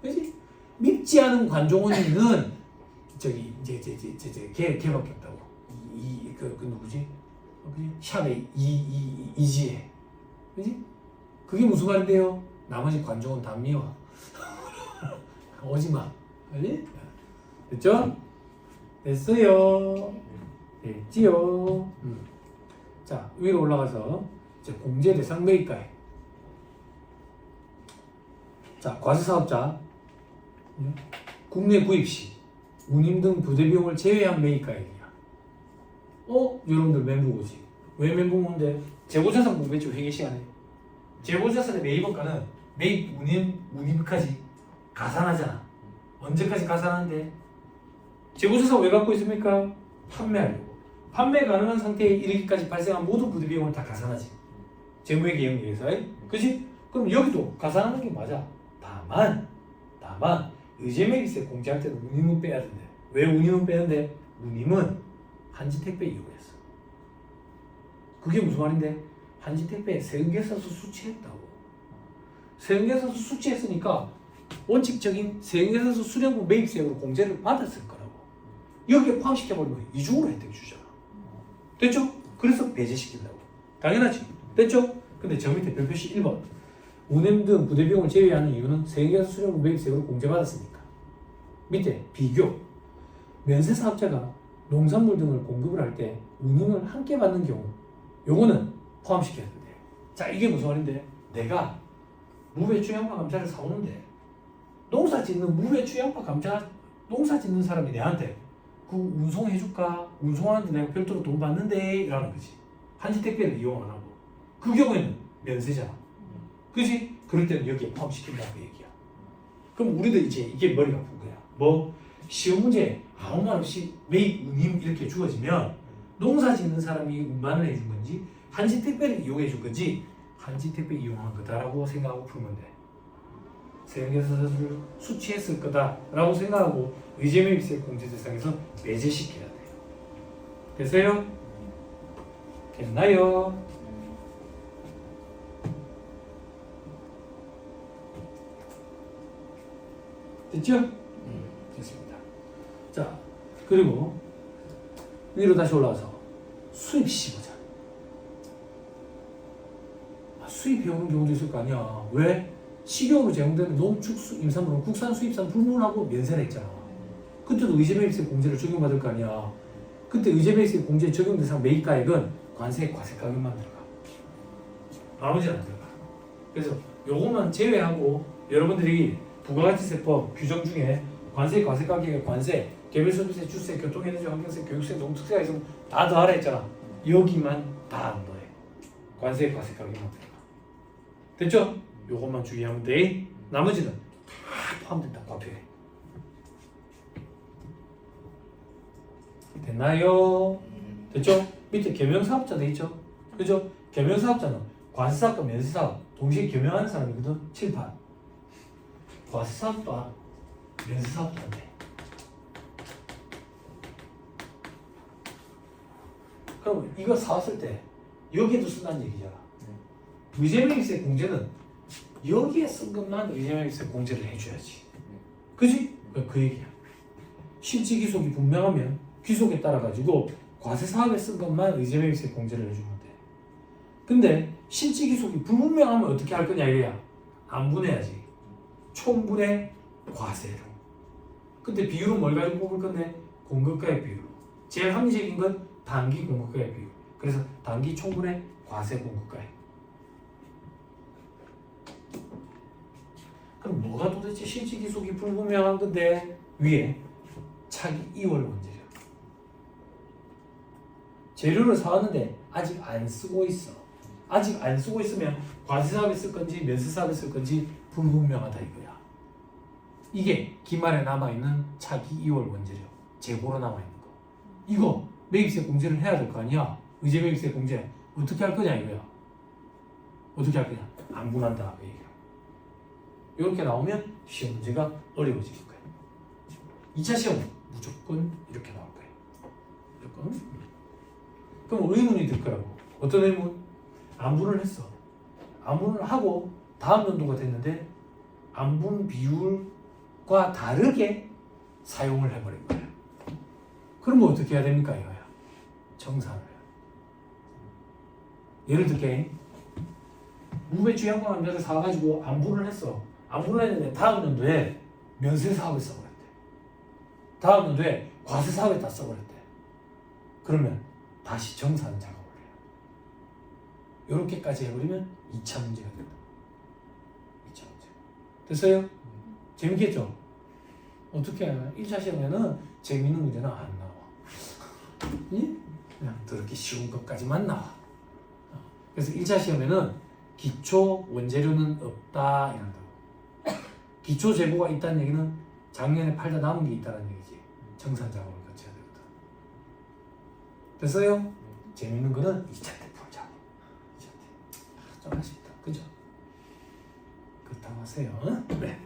그지? 밉지 않은 관종원이는 저기 이제 걔밖에 없다고. 그 누구지? 샵의 이지혜. 그지? 그게 무슨 말인데요? 나머지 관종은 다 미워. 오지마. 그지? 됐죠? 됐어요. 됐지요. 자, 위로 올라가서 이제 공제 대상 매입가액. 자, 과세사업자 국내 구입 시 운임 등 부대 비용을 제외한 매입가액이야. 여러분들 멘붕 오지. 왜 멘붕 오는데? 재고자산 공개주 회계 시간에 재고자산의 매입원가는 매입 운임까지 가산하잖아. 언제까지 가산하는데? 재고자산 왜 갖고 있습니까? 판매하려고. 판매 가능한 상태에 이르기까지 발생한 모든 부대 비용을 다 가산하지. 재무의 개혁에 의해서. 그치? 그럼 여기도 가산하는 게 맞아. 다만 의제매입세 공제할 때는 운임은 빼야 된대. 왜 운임은 빼는데? 운임은 한지택배 이용했어. 그게 무슨 말인데? 한지택배 세금계산서 수취했다고. 세금계산서 수취했으니까 원칙적인 세금계산서 수령분 매입세액으로 공제를 받았을 거라고. 여기에 포함시켜버리면 이중으로 혜택 주잖아. 됐죠? 그래서 배제시킨다고. 당연하지. 됐죠? 근데 저 밑에 별표시 1번 운임 등 부대 비용을 제외하는 이유는 세금계산 수령분 매입세액으로 공제받았으니까. 밑에 비교 면세사업자가 농산물 등을 공급을 할 때 운임을 함께 받는 경우 요거는 포함시켜야 된대. 자, 이게 무슨 말인데? 내가 무배추 양파 감자를 사오는데 농사 짓는 무배추 양파 감자 농사 짓는 사람이 내한테 그 운송해줄까? 운송하는데 내가 별도로 돈 받는데 이라는 거지. 한지택배를 이용 안 하고. 그 경우에는 면세잖아. 그지? 그럴 때는 여기에 포함시킨다고 얘기야. 그럼 우리도 이제 이게 머리가 아픈 거야. 뭐 시험 문제 아무 말 없이 매입, 운임 이렇게 주어지면 농사 짓는 사람이 운반을 해준 건지 한지택배를 이용해 준 건지 한지택배 이용한 거다라고 생각하고 풀면 돼. 세무계산서를 수취했을 거다라고 생각하고 의제매입세 공제 대상에서 배제시켜야 돼요. 됐어요? 됐나요? 됐죠? 됐습니다. 자, 그리고 위로 다시 올라와서 수입 씹어자. 수입 해오는 경우도 있을 거 아니야. 왜? 식용으로 제공되는 농축 임산물은 국산 수입산 불문하고 면세를 했잖아. 그때도 의제매입세 공제를 적용받을 거 아니야. 그때 의제매입세 공제 적용 대상 매입가액은 관세 과세 가격만 들어가. 나머지는 안 들어가. 그래서 요것만 제외하고 여러분들이 부가가치세법 규정 중에 관세 과세 가격에 관세, 개별소비세, 주세, 교통에너지, 환경세, 교육세, 농특세가 있으면 다 더하라 했잖아. 여기만 다 안 더해. 관세 과세 가격만 들어가. 됐죠? 요것만 주의하면 돼. 나머지는 다 포함된다. 과표에. 됐나요? 됐죠? 밑에 겸용사업자 돼 있죠? 그죠? 겸용사업자는 과세사업과 면세사업 동시에 겸용하는 사람이거든. 7, 8. 과세사업과 면세사업도 안 돼. 그럼 이거 사왔을 때 여기에도 쓴다는 얘기잖아. 의제매입세 공제는 여기에 쓴 것만 의제매입세 공제를 해줘야지. 그지? 그 얘기야. 실지 기속이 분명하면 기속에 따라 가지고 과세 사업에 쓴 것만 의제매입세 공제를 해주면 돼. 근데 실지 기속이 불분명하면 어떻게 할 거냐 이거야. 안 분해야지. 총분해 과세로. 근데 비율은 뭘 가지고 뽑을 건데? 공급가액 비율로. 제일 합리적인 건 단기 공급가액 비율. 그래서 단기 총분해 과세 공급가액. 그럼 뭐가 도대체 실지 기속이 불분명한 건데 위에 차기 2월 원재료. 재료를 사왔는데 아직 안 쓰고 있어. 아직 안 쓰고 있으면 과세사업에 쓸 건지 면세사업에 쓸 건지 불분명하다 이거야. 이게 기말에 남아있는 차기 2월 원재료. 재고로 남아있는 거. 이거 매입세 공제를 해야 될 거 아니야. 의제매입세 공제 어떻게 할 거냐 이거야. 어떻게 할 거냐. 안 분한다 그 얘기야. 이렇게 나오면 시험 문제가 어려워지는 거야. 2차 시험은 무조건 이렇게 나올 거야. 무조건. 그럼 의문이 들 거라고. 어떤 의문? 안분을 했어. 안분을 하고 다음 연도가 됐는데 안분 비율과 다르게 사용을 해버린 거야. 그러면 어떻게 해야 됩니까? 이거야. 정산을 해요. 예를 들게 무배추 양파 감자를 사가지고 안분을 했어. 안분을 했는데 다음 연도에 면세 사업에 써버렸대. 다음 연도에 과세 사업에다 써버렸대. 그러면 다시 정산 작업을 해요. 이렇게까지 해버리면 2차 문제가 된다. 2차 문제. 됐어요? 재밌겠죠? 어떻게 해요? 1차 시험에는 재밌는 문제는 안 나와. 그냥 더럽게 쉬운 것까지만 나와. 그래서 1차 시험에는 기초 원재료는 없다 이런다고. 기초 재고가 있다는 얘기는 작년에 팔다 남은 게 있다는 얘기지. 정산 작업을 거쳐야 되거든. 됐어요? 재밌는 거는 2차 때 풀자. 2차 때. 좀 아쉽다. 그죠? 그렇다고 하세요. 네.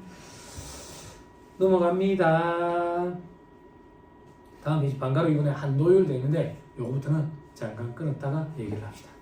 넘어갑니다. 다음 페이지 방가로 이번에 한노율 되는데 요거부터는 잠깐 끊었다가 얘기를 합시다.